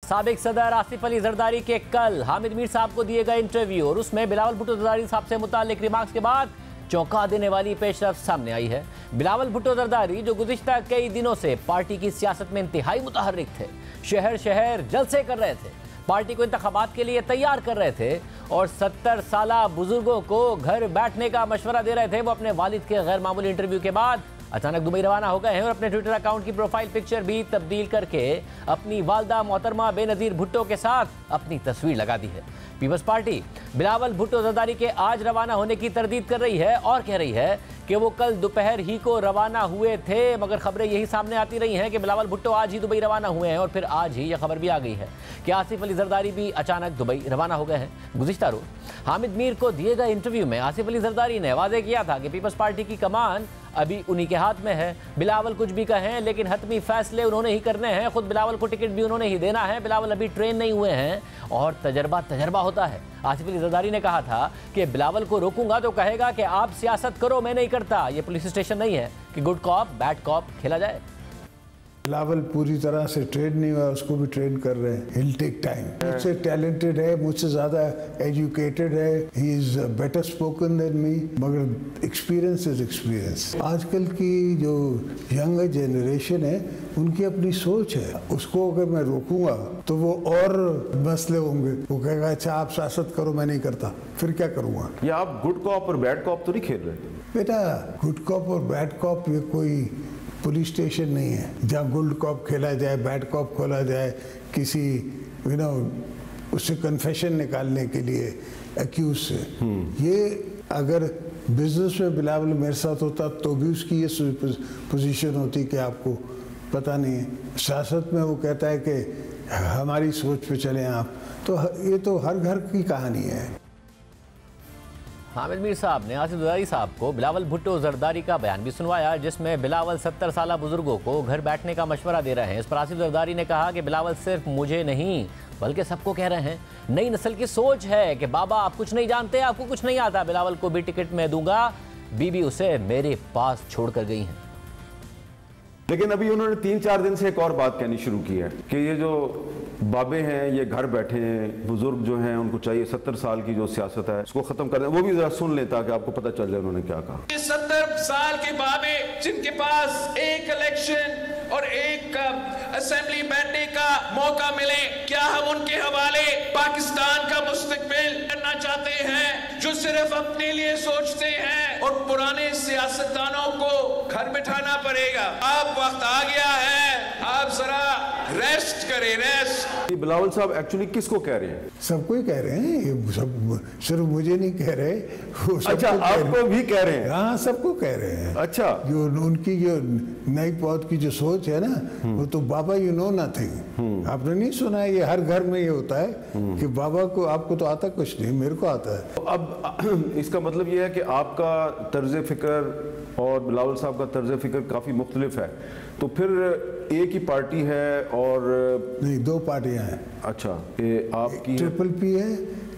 साबिक सदर आसिफ अली जरदारी के कल हामिद मीर साहब को दिए गए इंटरव्यू और उसमें बिलावल भुट्टो जरदारी साहब से मुताल्लिक रिमार्क्स के बाद चौंका देने वाली पेशरफ्त सामने आई है। बिलावल भुट्टो जरदारी जो गुज़िश्ता कई दिनों से पार्टी की सियासत में इंतहाई मुतहर्रिक थे, शहर शहर जलसे कर रहे थे, पार्टी को इंतखाबात के लिए तैयार कर रहे थे और 70 साला बुजुर्गों को घर बैठने का मशवरा दे रहे थे, वो अपने वालिद के गैर मामूली इंटरव्यू के बाद अचानक दुबई रवाना हो गए हैं और अपने ट्विटर अकाउंट की प्रोफाइल पिक्चर भी तब्दील करके अपनी वालदा मोहतरमा बेनज़ीर भुट्टो के साथ अपनी तस्वीर लगा दी है। पीपल्स पार्टी बिलावल भुट्टो जरदारी के आज रवाना होने की तरदीद कर रही है और कह रही है कि वो कल दोपहर ही को रवाना हुए थे, मगर खबरें यही सामने आती रही हैं कि बिलावल भुट्टो आज ही दुबई रवाना हुए हैं और फिर आज ही यह खबर भी आ गई है कि आसिफ अली जरदारी भी अचानक दुबई रवाना हो गए हैं। गुज़िश्ता रोज हामिद मीर को दिए गए इंटरव्यू में आसिफ अली जरदारी ने वादे किया था कि पीपल्स पार्टी की कमान अभी उन्हीं के हाथ में है, बिलावल कुछ भी कहें लेकिन हतमी फैसले उन्होंने ही करने हैं, खुद बिलावल को टिकट भी उन्होंने ही देना है, बिलावल अभी ट्रेन नहीं हुए हैं और तजर्बा होता है। आसिफ अली जरदारी ने कहा था कि बिलावल को रोकूंगा तो कहेगा कि आप सियासत करो, मैं नहीं करता। ये पुलिस स्टेशन नहीं है कि गुड कॉप बैड कॉप खेला जाए। बिलावल पूरी तरह से ट्रेन नहीं हुआ, उसको भी ट्रेन कर रहे हैं। हिल टेक टाइम। मुझसे टैलेंटेड है, मुझसे ज़्यादा एजुकेटेड है, he is better spoken than me, मगर एक्सपीरियंस इज एक्सपीरियंस। आजकल की जो यंगर जनरेशन है उनकी अपनी सोच है, उसको अगर मैं रोकूंगा तो वो और मसले होंगे। वो कहेगा अच्छा आप सियासत करो, मैं नहीं करता, फिर क्या करूँगा। या आप गुड कॉप और बैड कॉप तो नहीं खेल रहे बेटा? गुड कॉप और बैड कॉप ये कोई पुलिस स्टेशन नहीं है जहाँ गुड कॉप खेला जाए, बैड कॉप खोला जाए, किसी उससे कन्फेशन निकालने के लिए एक्यूज से। ये अगर बिजनेस में बिलावल मेरे साथ होता तो भी उसकी ये पोजीशन होती कि आपको पता नहीं है। सियासत में वो कहता है कि हमारी सोच पे चलें आप, तो ये तो हर घर की कहानी है। हामिद मीर साहब ने आसिफ जरदारी साहब को बिलावल भुट्टो जरदारी का बयान भी सुनवाया जिसमें बिलावल 70 साला बुजुर्गों को घर बैठने का मशवरा दे रहे हैं। इस पर आसिफ जरदारी ने कहा कि बिलावल सिर्फ मुझे नहीं बल्कि सबको कह रहे हैं, नई नस्ल की सोच है कि बाबा आप कुछ नहीं जानते, आपको कुछ नहीं आता, बिलावल को भी टिकट मैं दूंगा, बीबी उसे मेरे पास छोड़ कर गई हैं। लेकिन अभी उन्होंने 3-4 दिन से एक और बात कहनी शुरू की है कि ये जो बाबे हैं ये घर बैठे हैं, बुजुर्ग जो हैं उनको चाहिए 70 साल की जो सियासत है उसको खत्म कर दें। वो भी जरा सुन लें ताकि आपको पता चल जाए उन्होंने क्या कहा। 70 साल के बाबे जिनके पास एक इलेक्शन और एक असेंबली बैठने का मौका मिले, क्या हम उनके हवाले पाकिस्तान का मुस्तकबिल करना चाहते हैं जो सिर्फ अपने लिए सोचते हैं और पुराने सियासतदानों को घर बिठाना पड़ेगा। अब वक्त आ गया है, आप जरा रेस्ट करें, रेस्ट। बिलावल साहब एक्चुअली किसको कह रहे हैं? सबको ही कह रहे हैं, ये सब सिर्फ मुझे नहीं कह रहे, वो अच्छा आपको भी कह रहे हैं? हाँ सबको कह रहे हैं। अच्छा जो उनकी जो नई पौध की जो सोच है ना, वो तो बाबा यू नो नथिंग। आपने नहीं सुना है, ये हर घर में ये होता है कि बाबा को आपको तो आता कुछ नहीं, मेरे को आता है। तो अब इसका मतलब ये है कि आपका तर्ज फिक्र और बिलावल साहब का तर्ज फिक्र काफ़ी मुख्तलिफ है, तो फिर एक ही पार्टी है और नहीं, दो पार्टियां हैं। अच्छा ये आपकी ट्रिपल पी है,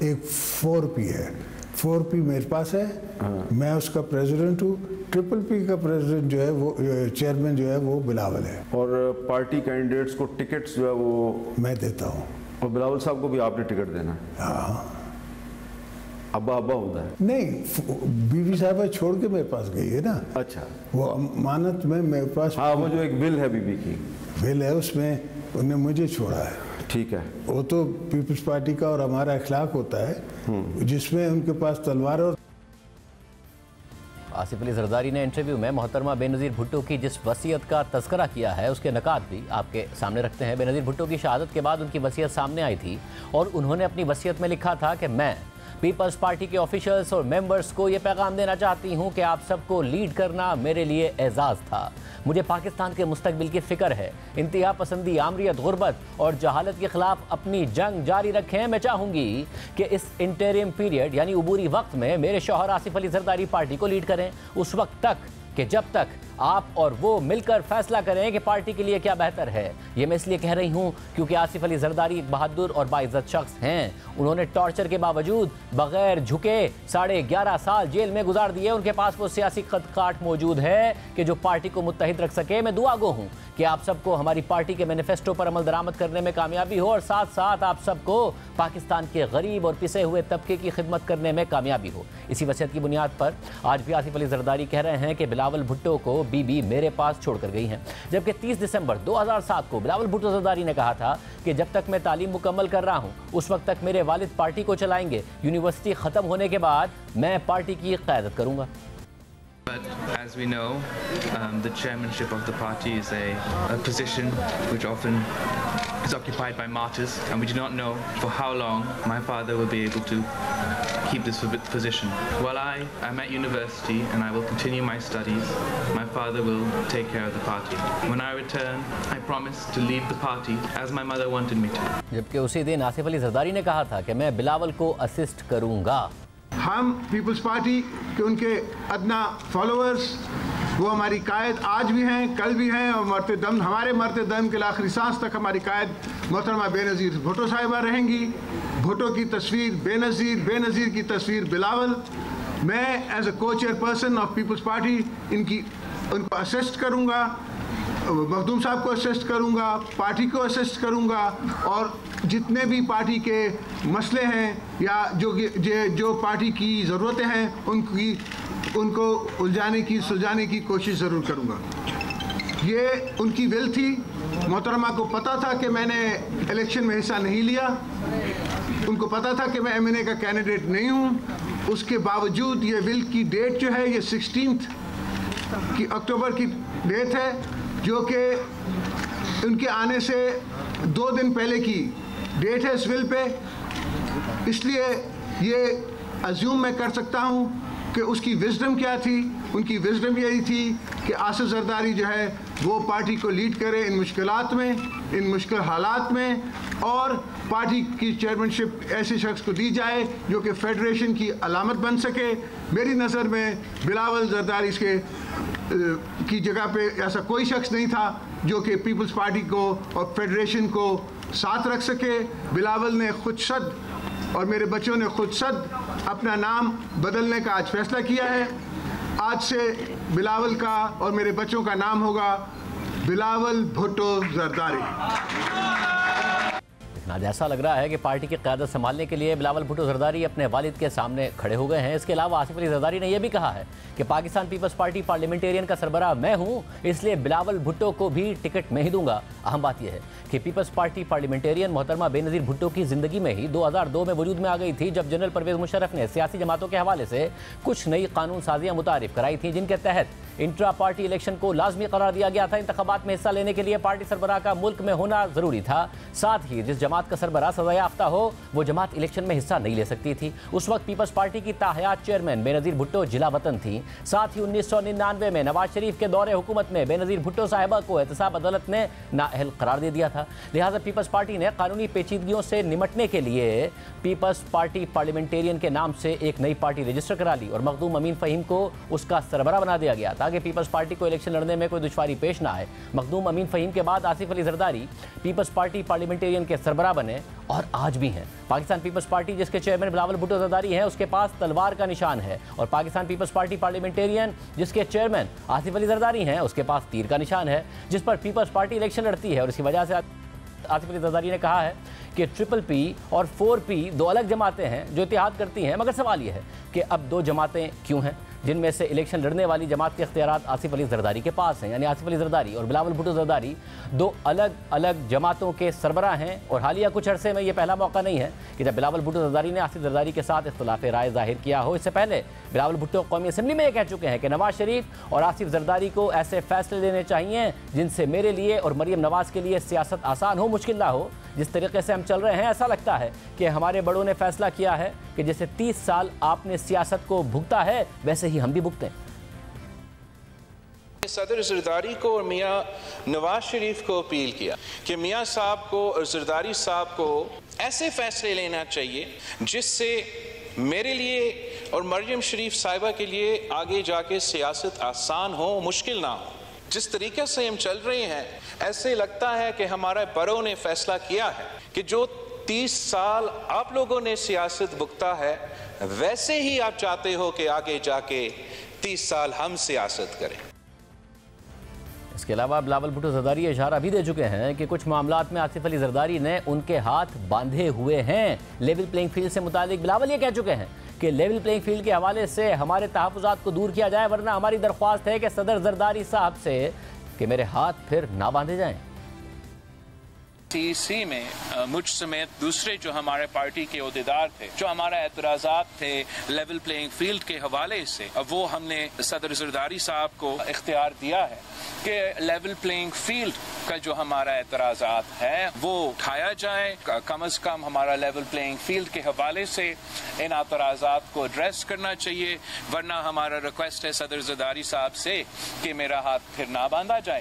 एक 4P है। 4P मेरे पास है, मैं उसका प्रेसिडेंट हूँ। ट्रिपल पी का प्रेसिडेंट जो है वो चेयरमैन जो है वो बिलावल है। और पार्टी कैंडिडेट्स को टिकट्स जो है वो मैं देता हूँ। और बिलावल साहब को भी आपने टिकट देना है? हाँ। अब्बा होता है? नहीं, बीवी साहबा छोड़ के मेरे पास गई है ना। अच्छा, वो अमानत में मेरे पास। हाँ, वो जो एक बिल है बीबी की बिल है, उसमें उन्हें मुझे छोड़ा है। ठीक है, वो तो पीपल्स पार्टी का और हमारा अखलाक होता है जिसमें उनके पास तलवार। और आसिफ अली जरदारी ने इंटरव्यू में मोहतरमा बेनज़ीर भुट्टो की जिस वसीयत का तज़किरा किया है उसके नकात भी आपके सामने रखते हैं। बेनज़ीर भुट्टो की शहादत के बाद उनकी वसीयत सामने आई थी और उन्होंने अपनी वसीयत में लिखा था कि मैं पीपल्स पार्टी के ऑफिशियल्स और मेंबर्स को ये पैगाम देना चाहती हूँ कि आप सबको लीड करना मेरे लिए एजाज़ था। मुझे पाकिस्तान के मुस्तकबिल की फ़िक्र है। इंतहा पसंदी, आमरियत, गुर्बत और जहालत के ख़िलाफ़ अपनी जंग जारी रखें। मैं चाहूँगी कि इस इंटरिम पीरियड यानी उबूरी वक्त में मेरे शौहर आसिफ अली जरदारी पार्टी को लीड करें, उस वक्त तक कि जब तक आप और वो मिलकर फैसला करें कि पार्टी के लिए क्या बेहतर है। ये मैं इसलिए कह रही हूं क्योंकि आसिफ अली जरदारी एक बहादुर और बाइज्जत शख्स हैं। उन्होंने टॉर्चर के बावजूद बगैर झुके 11.5 साल जेल में गुजार दिए। उनके पास वो सियासी खदकाठ मौजूद है कि जो पार्टी को मुत्तहिद रख सके। मैं दुआ गो हूं कि आप सबको हमारी पार्टी के मैनिफेस्टो पर अमल दरामद करने में कामयाबी हो और साथ साथ आप सबको पाकिस्तान के गरीब और पिसे हुए तबके की खिदमत करने में कामयाबी हो। इसी वसीयत की बुनियाद पर आज भी आसिफ अली जरदारी कह रहे हैं कि बिलावल भुट्टो को बीबी मेरे पास छोड़कर गई हैं। जबकि 30 दिसंबर 2007 को बिलावल भुट्टो जरदारी ने कहा था कि जब तक मैं तालीम मुकम्मल कर रहा हूं उस वक्त तक मेरे वालिद पार्टी को चलाएंगे। यूनिवर्सिटी खत्म होने के बाद मैं पार्टी की क़यादत करूंगा। But as we know, the chairmanship of the party is a position which often is occupied by martyrs, and we do not know for how long my father will be able to keep this position. While I am at university and I will continue my studies, my father will take care of the party. When I return, I promise to leave the party as my mother wanted me to. जबकि उसी दिन आसिफ अली जरदारी ने कहा था कि मैं बिलावल को assist करूंगा। हम पीपल्स पार्टी के उनके अदना फॉलोअर्स, वो हमारी कायद आज भी हैं, कल भी हैं और हमारे मरते दम के आखिरी सांस तक हमारी कायद मोहतरमा बेनज़ीर भुट्टो साहिबा रहेंगी। भुट्टो की तस्वीर बेनज़ीर, बेनज़ीर की तस्वीर बिलावल। मैं एज ए को चेयरपर्सन ऑफ पीपल्स पार्टी उनको असिस्ट करूँगा, मखदूम साहब को असिस्ट करूँगा, पार्टी को असिस्ट करूँगा और जितने भी पार्टी के मसले हैं या जो पार्टी की ज़रूरतें हैं उनको सुलझाने की कोशिश ज़रूर करूँगा। ये उनकी विल थी। मोहतरमा को पता था कि मैंने इलेक्शन में हिस्सा नहीं लिया, उनको पता था कि मैं MNA का कैंडिडेट नहीं हूँ। उसके बावजूद ये विल की डेट जो है ये 16 अक्टूबर की डेट है, जो कि उनके आने से 2 दिन पहले की डेट है इस विल पे। इसलिए ये अज्यूम मैं कर सकता हूँ कि उसकी विजडम क्या थी। उनकी विजडम यही थी कि आसिफ जरदारी जो है वो पार्टी को लीड करे इन मुश्किलात में, इन मुश्किल हालात में, और पार्टी की चेयरमैनशिप ऐसे शख्स को दी जाए जो कि फेडरेशन की अलामत बन सके। मेरी नज़र में बिलावल जरदारी की जगह पे ऐसा कोई शख्स नहीं था जो कि पीपल्स पार्टी को और फेडरेशन को साथ रख सके। बिलावल ने खुदसद और मेरे बच्चों ने खुदसद अपना नाम बदलने का आज फैसला किया है। आज से बिलावल का और मेरे बच्चों का नाम होगा बिलावल भुट्टो जरदारी। आज ऐसा लग रहा है कि पार्टी की क़यादत संभालने के लिए बिलावल भुट्टो जरदारी अपने वालिद के सामने खड़े हो गए हैं। इसके अलावा आसिफ अली जरदारी ने यह भी कहा है कि पाकिस्तान पीपल्स पार्टी पार्लियामेंटेरियन का सरबराह मैं हूं, इसलिए बिलावल भुट्टो को भी टिकट मैं ही दूंगा। अहम बात यह है कि पीपल्स पार्टी पार्लियामेंटेरियन मोहतरमा बेनज़ीर भुट्टो की ज़िंदगी में ही 2002 में वजूद में आ गई थी, जब जनरल परवेज़ मुशर्रफ ने सियासी जमातों के हवाले से कुछ नई कानून साजियाँ मुतारिफ कराई थी, जिनके तहत इंट्रा पार्टी इलेक्शन को लाजमी करार दिया गया था। इंतखाबात में हिस्सा लेने के लिए पार्टी सरबराह का मुल्क में होना ज़रूरी था। साथ ही जिस जमात का सरबराह सजायाफ्ता हो वो जमात इलेक्शन में हिस्सा नहीं ले सकती थी। उस वक्त पीपल्स पार्टी की ताहयात चेयरमैन बेनज़ीर भुट्टो जिला वतन थी। साथ ही 1999 में नवाज शरीफ के दौरे हुकूमत में बेनज़ीर भुट्टो साहिबा को एहतसाब अदालत ने नाअहल करार दे दिया था। लिहाजा पीपल्स पार्टी ने कानूनी पेचीदगियों से निमटने के लिए पीपल्स पार्टी पार्लियामेंटेरियन के नाम से एक नई पार्टी रजिस्टर करा ली और मखदूम अमीन फ़हीम को उसका सरबराह बना दिया गया ताकि पीपल्स पार्टी को इलेक्शन लड़ने में कोई दुश्वारी पेश ना आए। मखदूम अमीन फ़हीम के बाद Asif Ali Zardari Peoples Party Parliamentarian के सरबराह बने और आज भी हैं। पाकिस्तान पीपल्स पार्टी जिसके चेयरमैन बिलावल भुट्टो जरदारी हैं, उसके पास तलवार का निशान है, और पाकिस्तान पीपल्स पार्टी पार्लियामेंटेरियन जिसके चेयरमैन आसिफ अली जरदारी हैं, उसके पास तीर का निशान है, जिस पर पीपल्स पार्टी इलेक्शन लड़ती है। और इसी वजह से आसिफ अली जरदारी ने कहा है कि PPP और 4P दो अलग जमातें हैं जो इत्तेहाद करती हैं, मगर सवाल यह है कि अब दो जमातें क्यों हैं जिनमें से इलेक्शन लड़ने वाली जमात के इख्तियारात आसिफ अली जरदारी के पास हैं। यानी आसिफ अली जरदारी और बिलावल भुट्टो जरदारी दो अलग अलग जमातों के सरबराह हैं। और हालिया कुछ अरसे में ये पहला मौका नहीं है कि जब बिलावल भुट्टो जरदारी ने आसिफ जरदारी के साथ इख्तिलाफ राय जाहिर किया हो। इससे पहले बिलावल भुट्टो कौमी असम्बली में ये कह चुके हैं कि नवाज शरीफ और आसिफ जरदारी को ऐसे फैसले लेने चाहिए जिनसे मेरे लिए और मरीम नवाज के लिए सियासत आसान हो, मुश्किल ना हो। जिस तरीके से हम चल रहे हैं ऐसा लगता है कि हमारे बड़ों ने फैसला किया है कि जैसे 30 साल आपने सियासत को भुगता है वैसे ही हम भी भुगतें। सदर जरदारी को और मियाँ नवाज शरीफ को अपील किया कि मियाँ साहब को और जरदारी साहब को ऐसे फैसले लेना चाहिए जिससे मेरे लिए और मरियम शरीफ साहिबा के लिए आगे जाके सियासत आसान हो, मुश्किल ना हो। जिस तरीके से हम चल रहे हैं, ऐसे लगता है कि हमारा बरों ने फैसला किया है कि जो 30 साल आप लोगों ने सियासत भुगता है, वैसे ही आप चाहते हो कि आगे जाके 30 साल हम सियासत करें। इसके अलावा बिलावल भुट्टो जरदारी इशारा भी दे चुके हैं कि कुछ मामलात में आसिफ अली जरदारी ने उनके हाथ बांधे हुए हैं। लेवल प्लेइंग फील्ड से मुतालिक बिलावल ये कह चुके हैं कि लेवल प्लेइंग फील्ड के हवाले से हमारे तहफ़्फ़ुज़ात को दूर किया जाए, वरना हमारी दरख्वास्त है कि सदर जरदारी साहब से कि मेरे हाथ फिर ना बांधे जाएं। सीसी में मुझ समेत दूसरे जो हमारे पार्टी के ओहदेदार थे, जो हमारा एतराज़ात थे लेवल प्लेइंग फील्ड के हवाले से, वो हमने सदर जरदारी साहब को इख्तियार दिया है कि लेवल प्लेइंग फील्ड का जो हमारा एतराज़ात है वो उठाया जाए। कम अज़ कम हमारा लेवल प्लेइंग फील्ड के हवाले से इन एतराज़ात को एड्रेस करना चाहिए, वरना हमारा रिक्वेस्ट है सदर जरदारी साहब से कि मेरा हाथ फिर ना बांधा जाए।